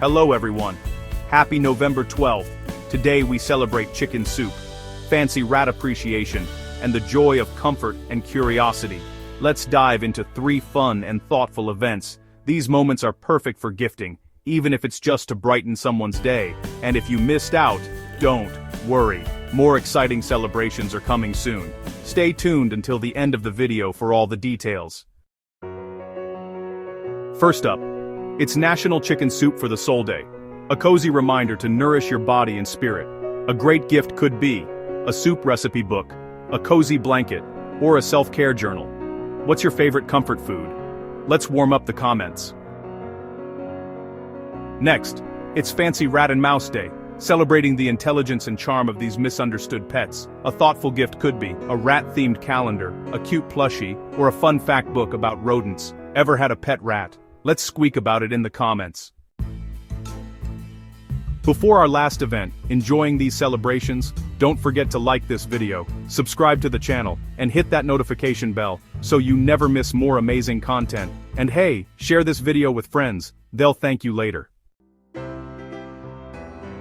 Hello everyone. Happy November 12th. Today we celebrate chicken soup, fancy rat appreciation, and the joy of comfort and curiosity. Let's dive into 3 fun and thoughtful events. These moments are perfect for gifting, even if it's just to brighten someone's day. And if you missed out, don't worry. More exciting celebrations are coming soon. Stay tuned until the end of the video for all the details. First up, it's National Chicken Soup for the Soul Day. A cozy reminder to nourish your body and spirit. A great gift could be a soup recipe book, a cozy blanket, or a self-care journal. What's your favorite comfort food? Let's warm up the comments. Next, it's Fancy Rat and Mouse Day, celebrating the intelligence and charm of these misunderstood pets. A thoughtful gift could be a rat-themed calendar, a cute plushie, or a fun fact book about rodents. Ever had a pet rat? Let's squeak about it in the comments. Before our last event, enjoying these celebrations, don't forget to like this video, subscribe to the channel, and hit that notification bell so you never miss more amazing content. And hey, share this video with friends, they'll thank you later.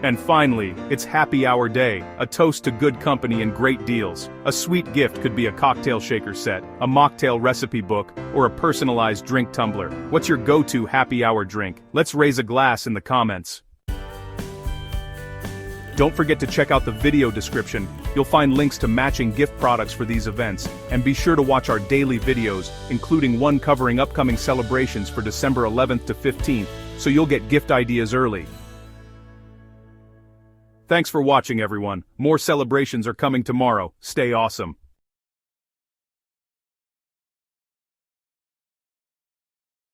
And finally, it's Happy Hour Day, a toast to good company and great deals. A sweet gift could be a cocktail shaker set, a mocktail recipe book, or a personalized drink tumbler. What's your go-to happy hour drink? Let's raise a glass in the comments. Don't forget to check out the video description, you'll find links to matching gift products for these events, and be sure to watch our daily videos, including one covering upcoming celebrations for December 11th to 15th, so you'll get gift ideas early. Thanks for watching everyone, more celebrations are coming tomorrow, stay awesome.